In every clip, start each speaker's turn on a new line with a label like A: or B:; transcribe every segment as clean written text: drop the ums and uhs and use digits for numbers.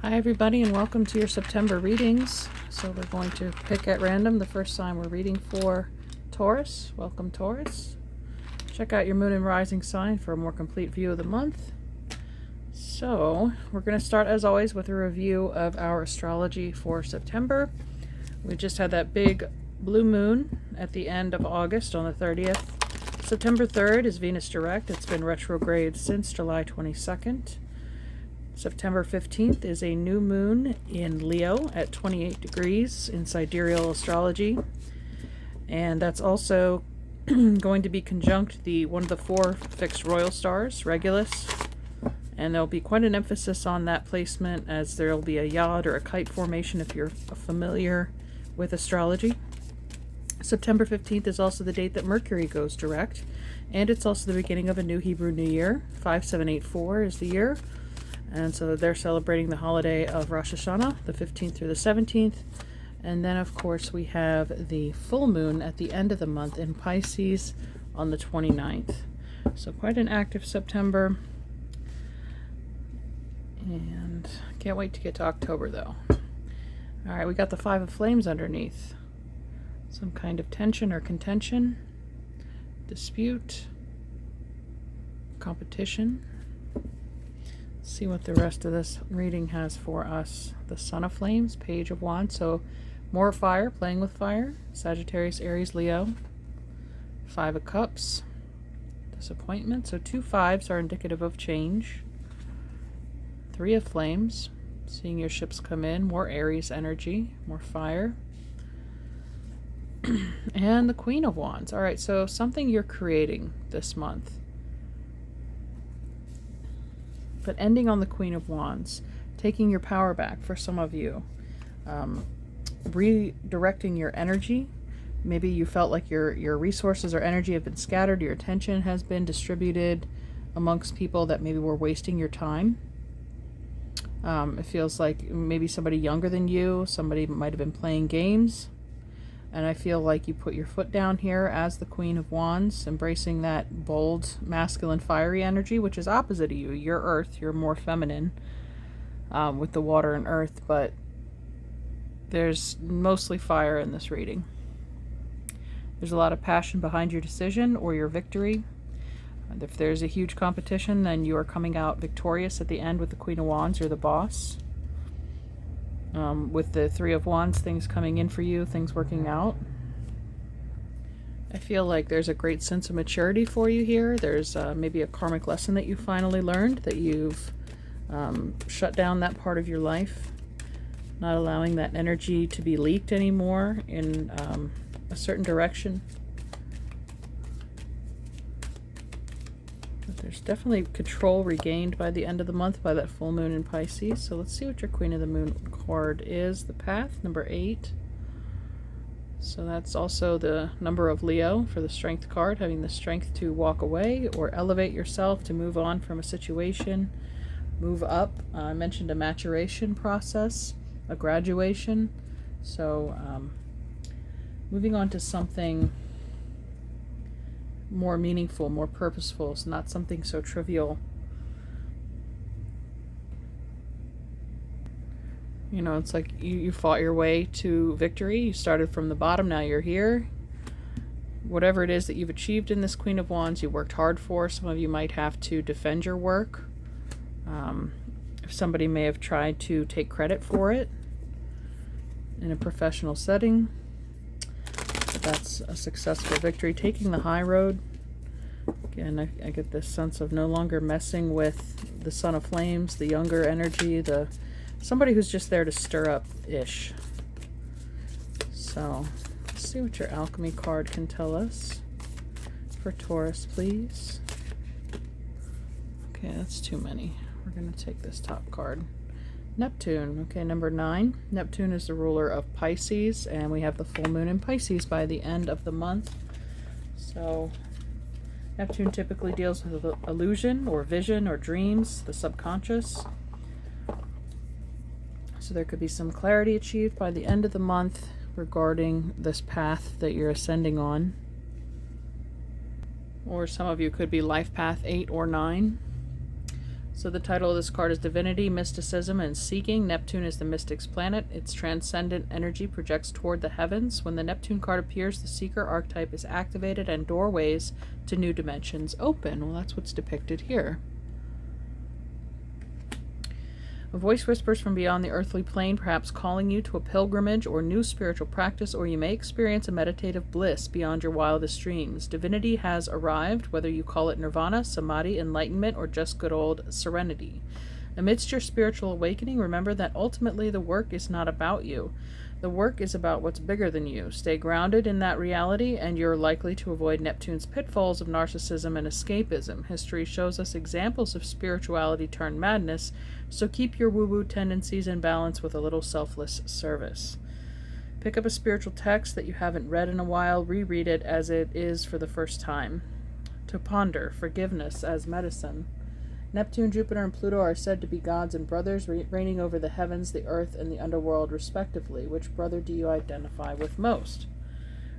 A: Hi everybody and welcome to your September readings. So we're going to pick at random the first sign we're reading for Taurus. Welcome Taurus. Check out your moon and rising sign for a more complete view of the month. So we're going to start as always with a review of our astrology for September. We just had that big blue moon at the end of August on the 30th. September 3rd is Venus direct. It's been retrograde since July 22nd. September 15th is a new moon in Leo at 28 degrees in sidereal astrology. And that's also going to be conjunct one of the four fixed royal stars, Regulus. And there'll be quite an emphasis on that placement, as there'll be a yod or a kite formation if you're familiar with astrology. September 15th is also the date that Mercury goes direct. And it's also the beginning of a new Hebrew New Year. 5784 is the year. And so they're celebrating the holiday of Rosh Hashanah, the 15th through the 17th. And then, of course, we have the full moon at the end of the month in Pisces on the 29th. So quite an active September. And can't wait to get to October, though. All right, we got the Five of Flames underneath. Some kind of tension or contention, dispute, competition. See what the rest of this reading has for us. The Son of Flames, Page of Wands, so more fire, playing with fire. Sagittarius, Aries, Leo. Five of Cups, disappointment. So 2 5s are indicative of change. 3 of Flames, seeing your ships come in. More Aries energy, more fire. And the Queen of Wands. All right, so something you're creating this month. But ending on the Queen of Wands, taking your power back for some of you, redirecting your energy. Maybe you felt like your resources or energy have been scattered, your attention has been distributed amongst people that maybe were wasting your time. It feels like maybe somebody younger than you, somebody might have been playing games. And I feel like you put your foot down here as the Queen of Wands, embracing that bold, masculine, fiery energy, which is opposite of you. You're earth, you're more feminine with the water and earth, but there's mostly fire in this reading. There's a lot of passion behind your decision or your victory. And if there's a huge competition, then you are coming out victorious at the end with the Queen of Wands. You're the boss. With the Three of Wands, things coming in for you, things working out. I feel like there's a great sense of maturity for you here. There's maybe a karmic lesson that you finally learned, that you've shut down that part of your life, not allowing that energy to be leaked anymore in a certain direction. But there's definitely control regained by the end of the month by that full moon in Pisces. So let's see what your Queen of the Moon card is. The Path, number 8. So that's also the number of Leo for the Strength card, having the strength to walk away or elevate yourself, to move on from a situation, move up. I mentioned a maturation process, a graduation. So moving on to something more meaningful, more purposeful, so not something so trivial. You know, it's like you fought your way to victory. You started from the bottom, now you're here. Whatever it is that you've achieved in this Queen of Wands, you worked hard for. Some of you might have to defend your work. If somebody may have tried to take credit for it in a professional setting. That's a successful victory. Taking the high road. Again, I get this sense of no longer messing with the Son of Flames, the younger energy, somebody who's just there to stir up-ish. So, let's see what your alchemy card can tell us for Taurus, please. Okay, that's too many. We're going to take this top card. Neptune, okay, number 9. Neptune is the ruler of Pisces, and we have the full moon in Pisces by the end of the month. So Neptune typically deals with illusion or vision or dreams, the subconscious. So there could be some clarity achieved by the end of the month regarding this path that you're ascending on. Or some of you could be life path 8 or 9. So the title of this card is Divinity, Mysticism, and Seeking. Neptune is the mystic's planet. Its transcendent energy projects toward the heavens. When the Neptune card appears, the Seeker archetype is activated and doorways to new dimensions open. Well, that's what's depicted here. A voice whispers from beyond the earthly plane, perhaps calling you to a pilgrimage or new spiritual practice, or you may experience a meditative bliss beyond your wildest dreams. Divinity has arrived, whether you call it nirvana, samadhi, enlightenment, or just good old serenity. Amidst your spiritual awakening, remember that ultimately the work is not about you. The work is about what's bigger than you. Stay grounded in that reality, and you're likely to avoid Neptune's pitfalls of narcissism and escapism. History shows us examples of spirituality turned madness, so keep your woo-woo tendencies in balance with a little selfless service. Pick up a spiritual text that you haven't read in a while, reread it as it is for the first time. To ponder forgiveness as medicine. Neptune, Jupiter, and Pluto are said to be gods and brothers, reigning over the heavens, the earth, and the underworld, respectively. Which brother do you identify with most?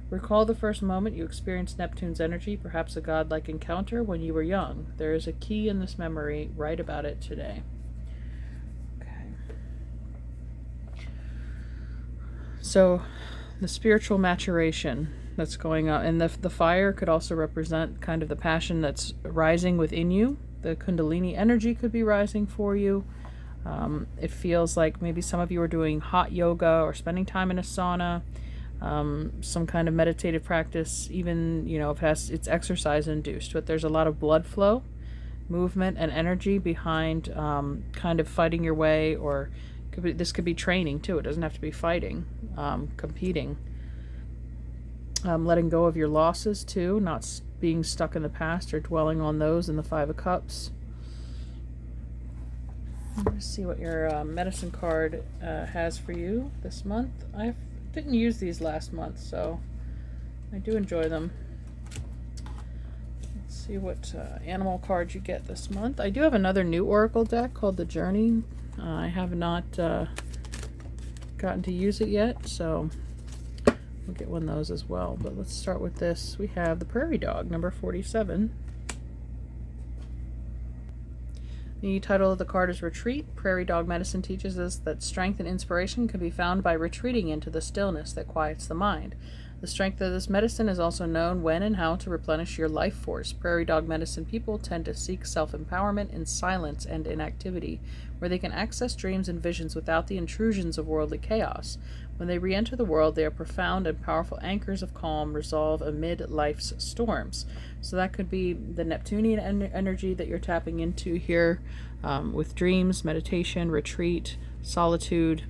A: Recall the first moment you experienced Neptune's energy, perhaps a godlike encounter when you were young. There is a key in this memory. Write about it today. Okay. So, the spiritual maturation that's going on, and the fire could also represent kind of the passion that's rising within you. The Kundalini energy could be rising for you. It feels like maybe some of you are doing hot yoga or spending time in a sauna, some kind of meditative practice, even, if it's exercise induced, but there's a lot of blood flow, movement, and energy behind kind of fighting your way, or this could be training too. It doesn't have to be fighting, competing. Letting go of your losses too, not being stuck in the past or dwelling on those in the Five of Cups. Let's see what your medicine card has for you this month. I didn't use these last month, so I do enjoy them. Let's see what animal card you get this month. I do have another new oracle deck called The Journey. I have not gotten to use it yet, so we'll get one of those as well. But let's start with this. We have the Prairie Dog, number 47. The title of the card is Retreat. Prairie Dog Medicine teaches us that strength and inspiration can be found by retreating into the stillness that quiets the mind. The strength of this medicine is also known when and how to replenish your life force. Prairie Dog Medicine people tend to seek self-empowerment in silence and inactivity, where they can access dreams and visions without the intrusions of worldly chaos. When they re-enter the world, they are profound and powerful anchors of calm, resolve amid life's storms. So that could be the Neptunian energy that you're tapping into here, with dreams, meditation, retreat, solitude.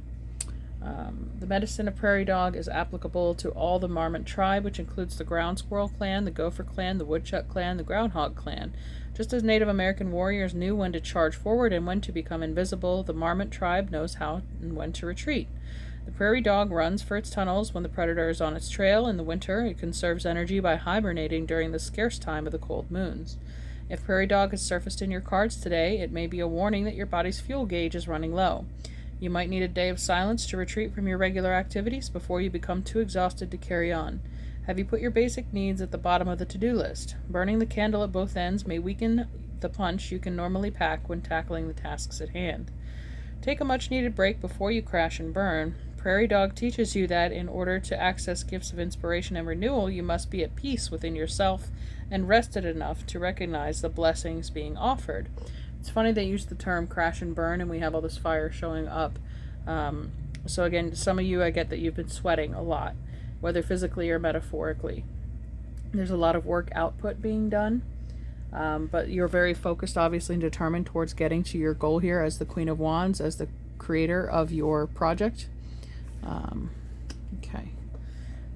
A: The medicine of Prairie Dog is applicable to all the Marmot tribe, which includes the Ground Squirrel clan, the Gopher clan, the Woodchuck clan, the Groundhog clan. Just as Native American warriors knew when to charge forward and when to become invisible, the Marmot tribe knows how and when to retreat. The prairie dog runs for its tunnels when the predator is on its trail. In the winter, it conserves energy by hibernating during the scarce time of the cold moons. If Prairie Dog has surfaced in your cards today, it may be a warning that your body's fuel gauge is running low. You might need a day of silence to retreat from your regular activities before you become too exhausted to carry on. Have you put your basic needs at the bottom of the to-do list? Burning the candle at both ends may weaken the punch you can normally pack when tackling the tasks at hand. Take a much-needed break before you crash and burn. Prairie Dog teaches you that in order to access gifts of inspiration and renewal, you must be at peace within yourself and rested enough to recognize the blessings being offered. It's funny they use the term crash and burn, and we have all this fire showing up. So again, some of you, I get that you've been sweating a lot, whether physically or metaphorically. There's a lot of work output being done, but you're very focused, obviously, and determined towards getting to your goal here as the Queen of Wands, as the creator of your project. Okay.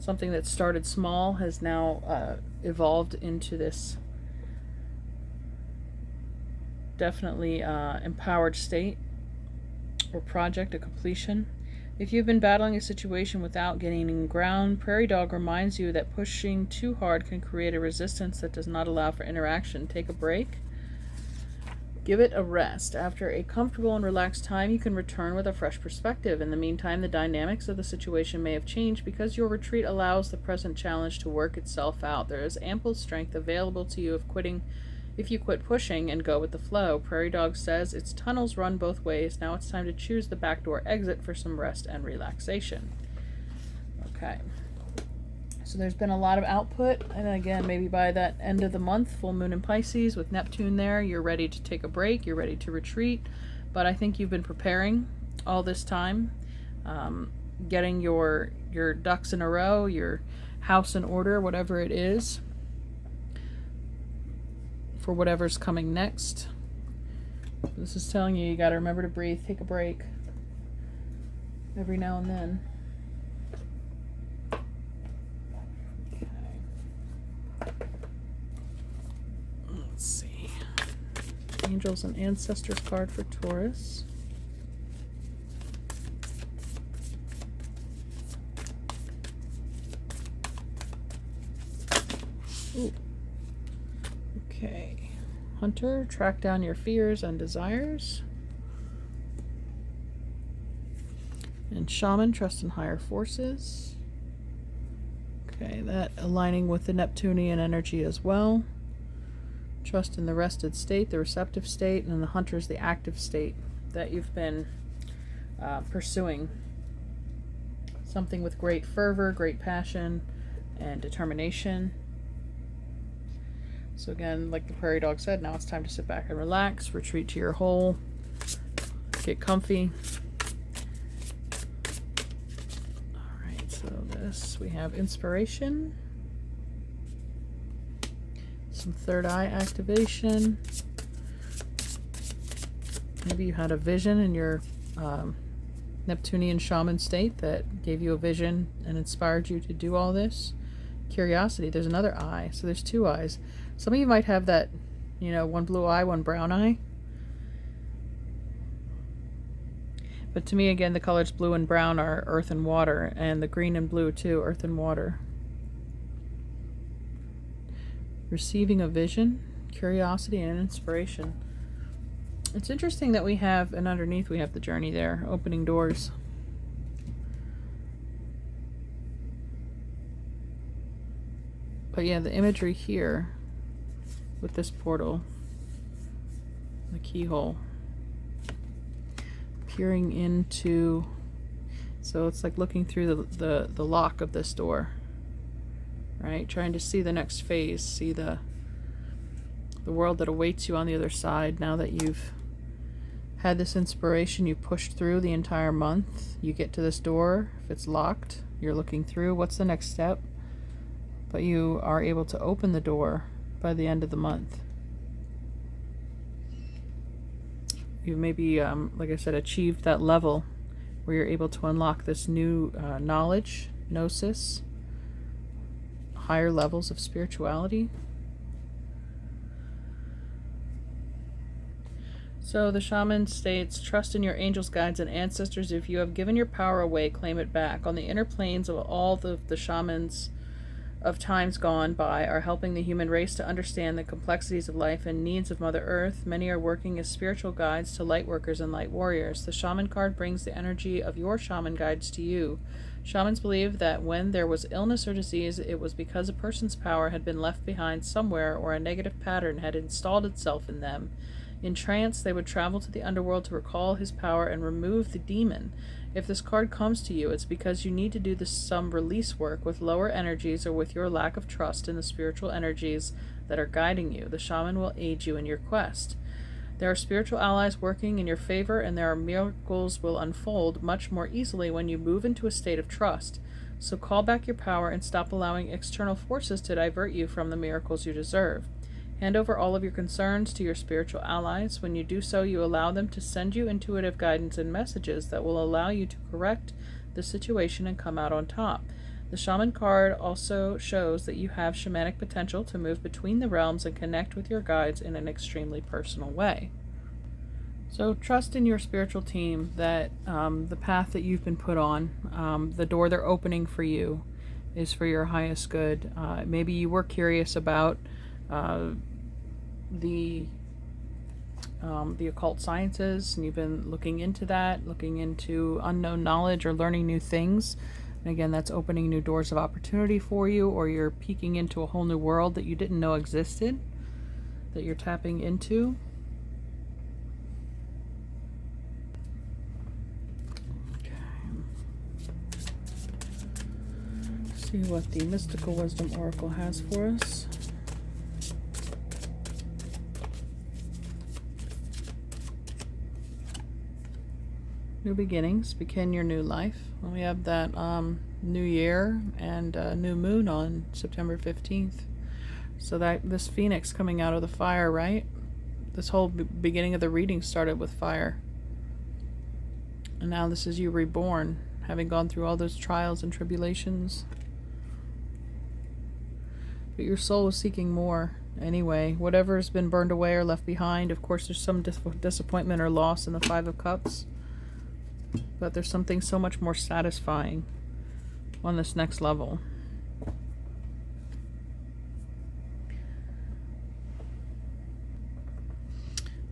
A: Something that started small has now evolved into this definitely empowered state or project, a completion. If you've been battling a situation without gaining ground, Prairie Dog reminds you that pushing too hard can create a resistance that does not allow for interaction. Take a break. Give it a rest. After a comfortable and relaxed time, you can return with a fresh perspective. In the meantime, the dynamics of the situation may have changed because your retreat allows the present challenge to work itself out. There is ample strength available to you If you quit pushing and go with the flow, Prairie Dog says its tunnels run both ways. Now it's time to choose the backdoor exit for some rest and relaxation. Okay. So there's been a lot of output, and again, maybe by that end of the month, full moon in Pisces with Neptune there, you're ready to take a break, you're ready to retreat. But I think you've been preparing all this time, getting your ducks in a row, your house in order, whatever it is, for whatever's coming next. This is telling you got to remember to breathe, take a break every now and then. Let's see. Angels and Ancestors card for Taurus. Ooh. Okay. Hunter, track down your fears and desires. And Shaman, trust in higher forces. Okay, that aligning with the Neptunian energy as well. Trust in the rested state, the receptive state, and the Hunter's the active state that you've been pursuing. Something with great fervor, great passion, and determination. So again, like the Prairie Dog said, now it's time to sit back and relax, retreat to your hole, get comfy. All right, so this, we have inspiration, some third eye activation. Maybe you had a vision in your Neptunian shaman state that gave you a vision and inspired you to do all this. Curiosity, there's another eye, so there's two eyes. Some of you might have that, one blue eye, one brown eye. But to me, again, the colors blue and brown are earth and water, and the green and blue too, earth and water. Receiving a vision, curiosity, and inspiration. It's interesting that we have, and underneath we have the journey there, opening doors. But yeah, the imagery here with this portal, the keyhole, peering into, so it's like looking through the lock of this door, right? Trying to see the next phase, see the world that awaits you on the other side. Now that you've had this inspiration, you pushed through the entire month, you get to this door. If it's locked, you're looking through, what's the next step? But you are able to open the door by the end of the month. You've maybe, like I said, achieved that level where you're able to unlock this new knowledge, gnosis, higher levels of spirituality. So the shaman states, trust in your angels, guides, and ancestors. If you have given your power away, claim it back. On the inner planes of all the shamans of times gone by are helping the human race to understand the complexities of life and needs of Mother Earth. Many are working as spiritual guides to light workers and light warriors. The shaman card brings the energy of your shaman guides to you. Shamans believe that when there was illness or disease, it was because a person's power had been left behind somewhere or a negative pattern had installed itself in them. In trance, they would travel to the underworld to recall his power and remove the demon. If this card comes to you, it's because you need to do some release work with lower energies or with your lack of trust in the spiritual energies that are guiding you. The shaman will aid you in your quest. There are spiritual allies working in your favor, and there are miracles will unfold much more easily when you move into a state of trust. So call back your power and stop allowing external forces to divert you from the miracles you deserve. Hand over all of your concerns to your spiritual allies. When you do so, you allow them to send you intuitive guidance and messages that will allow you to correct the situation and come out on top. The shaman card also shows that you have shamanic potential to move between the realms and connect with your guides in an extremely personal way. So trust in your spiritual team that the path that you've been put on, the door they're opening for you, is for your highest good. Maybe you were curious about the occult sciences, and you've been looking into that, looking into unknown knowledge or learning new things. And again, that's opening new doors of opportunity for you, or you're peeking into a whole new world that you didn't know existed. that you're tapping into. Okay. See what the Mystical Wisdom Oracle has for us. New beginnings, begin your new life. We have that new year and new moon on September 15th. So that this phoenix coming out of the fire, right? This whole beginning of the reading started with fire. And now this is you reborn, having gone through all those trials and tribulations. But your soul is seeking more anyway. Whatever has been burned away or left behind. Of course, there's some disappointment or loss in the Five of Cups. But there's something so much more satisfying on this next level.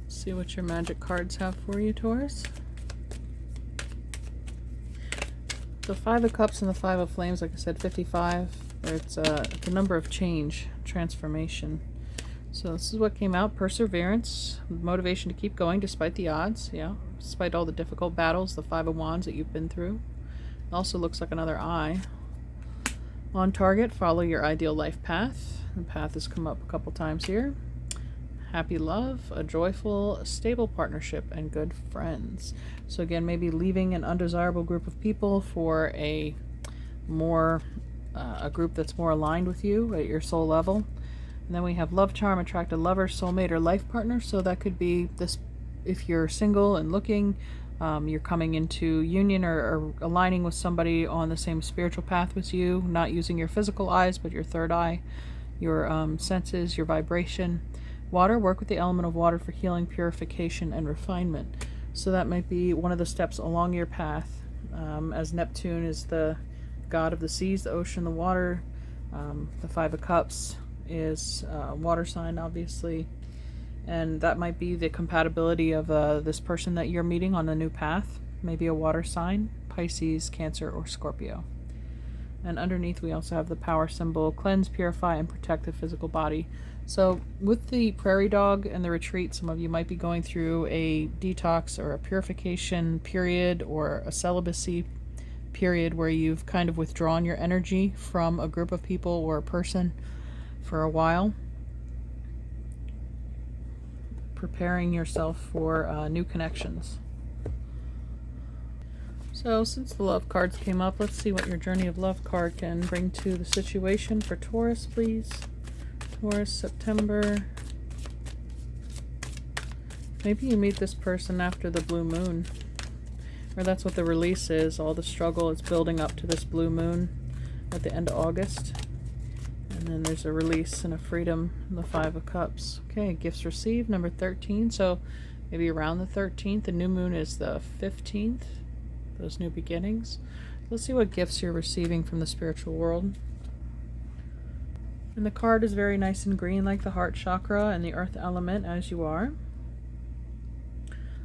A: See what your magic cards have for you, Taurus. The Five of Cups and the Five of Flames, like I said, 55. It's the number of change, transformation. So this is what came out. Perseverance, motivation to keep going despite the odds. Yeah, despite all the difficult battles, the Five of Wands that you've been through. It also looks like another eye. On target, follow your ideal life path. The path has come up a couple times here. Happy love, a joyful, stable partnership, and good friends. So again, maybe leaving an undesirable group of people for a group that's more aligned with you at your soul level. And then we have love charm, attract a lover, soulmate, or life partner. So that could be this, if you're single and looking, you're coming into union or aligning with somebody on the same spiritual path with you, not using your physical eyes, but your third eye, your senses, your vibration. Water, work with the element of water for healing, purification, and refinement. So that might be one of the steps along your path, as Neptune is the god of the seas, the ocean, the water. The Five of Cups is water sign, obviously. And that might be the compatibility of this person that you're meeting on the new path. Maybe a water sign, Pisces, Cancer, or Scorpio. And underneath we also have the power symbol, cleanse, purify, and protect the physical body. So with the prairie dog and the retreat, some of you might be going through a detox or a purification period or a celibacy period where you've kind of withdrawn your energy from a group of people or a person for a while. Preparing yourself for new connections. So since the love cards came up, let's see what your journey of love card can bring to the situation for Taurus, please. Taurus, September. Maybe you meet this person after the blue moon. Or that's what the release is. All the struggle is building up to this blue moon at the end of August. And then there's a release and a freedom in the Five of Cups. Okay, gifts received, number 13. So maybe around the 13th. The new moon is the 15th. Those new beginnings. Let's see what gifts you're receiving from the spiritual world. And the card is very nice and green, like the heart chakra and the earth element, as you are.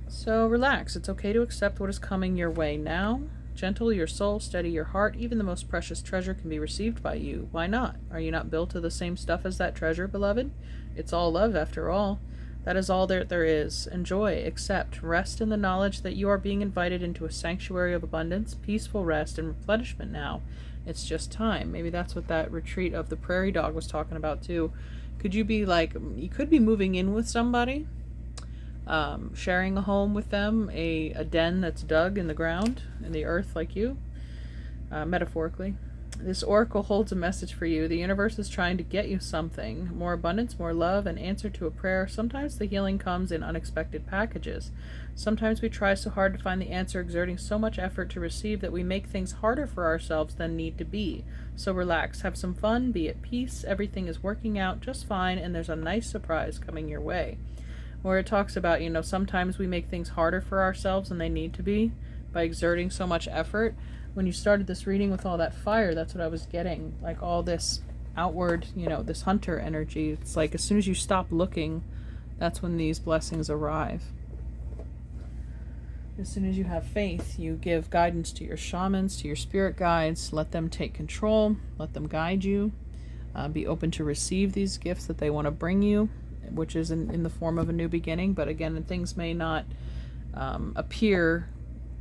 A: So relax. It's okay to accept what is coming your way now. Gentle your soul, steady your heart. Even the most precious treasure can be received by you. Why not? Are you not built of the same stuff as that treasure, beloved? It's all love, after all. That is all there is. Enjoy, accept, rest in the knowledge that you are being invited into a sanctuary of abundance, peaceful rest, and replenishment now. It's just time. Maybe that's what that retreat of the prairie dog was talking about too. Could you be like, you could be moving in with somebody, sharing a home with them, a den that's dug in the ground, in the earth like you, metaphorically. This oracle holds a message for you. The universe is trying to get you something. More abundance, more love, an answer to a prayer. Sometimes the healing comes in unexpected packages. Sometimes we try so hard to find the answer, exerting so much effort to receive that we make things harder for ourselves than need to be. So relax, have some fun, be at peace. Everything is working out just fine, and there's a nice surprise coming your way. Where it talks about, sometimes we make things harder for ourselves than they need to be by exerting so much effort. When you started this reading with all that fire, that's what I was getting. Like all this outward, this hunter energy. It's like as soon as you stop looking, that's when these blessings arrive. As soon as you have faith, you give guidance to your shamans, to your spirit guides. Let them take control. Let them guide you. Be open to receive these gifts that they want to bring you. which is in the form of a new beginning. But again, things may not appear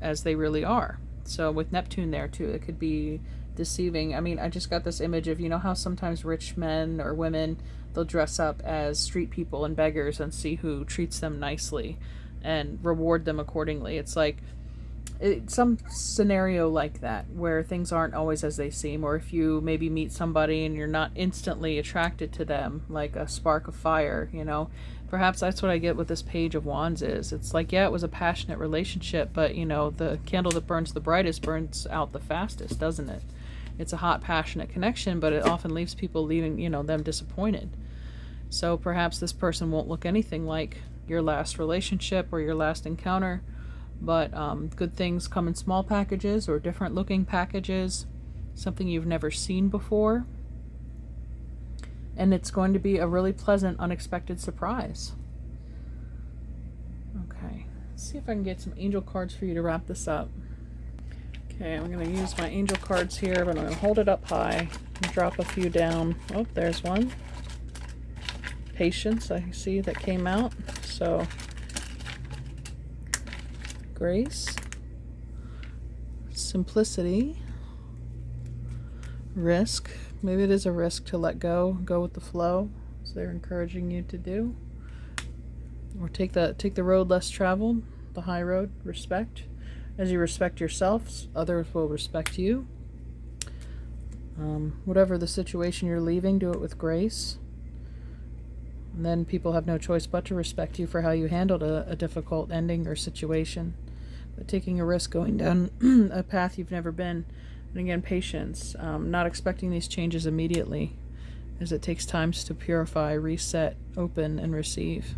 A: as they really are. So with Neptune there too, it could be deceiving. I mean, I just got this image of, you know how sometimes rich men or women, they'll dress up as street people and beggars and see who treats them nicely and reward them accordingly. It's like some scenario like that where things aren't always as they seem, or if you maybe meet somebody and you're not instantly attracted to them like a spark of fire, you know, perhaps that's what I get with this Page of Wands is. It's like, yeah, it was a passionate relationship, but you know, the candle that burns the brightest burns out the fastest, doesn't it? It's a hot, passionate connection, but it often leaves people leaving, you know, them disappointed. So perhaps this person won't look anything like your last relationship or your last encounter, but good things come in small packages or different looking packages, something you've never seen before. And it's going to be a really pleasant, unexpected surprise. Okay, let's see if I can get some angel cards for you to wrap this up. Okay, I'm going to use my angel cards here, but I'm going to hold it up high and drop a few down. Oh, there's one. Patience, I see that came out. So, grace, simplicity, risk. Maybe it is a risk to let go with the flow, as they're encouraging you to do. Or take the road less traveled, the high road, respect. As you respect yourself, others will respect you. Whatever the situation you're leaving, do it with grace. And then people have no choice but to respect you for how you handled a difficult ending or situation. But taking a risk, going down a path you've never been. And again, patience. Not expecting these changes immediately, as it takes time to purify, reset, open, and receive.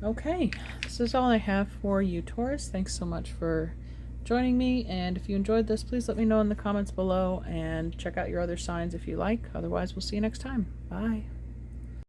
A: Okay, this is all I have for you, Taurus. Thanks so much for joining me, and if you enjoyed this, please let me know in the comments below, and check out your other signs if you like. Otherwise, we'll see you next time. Bye.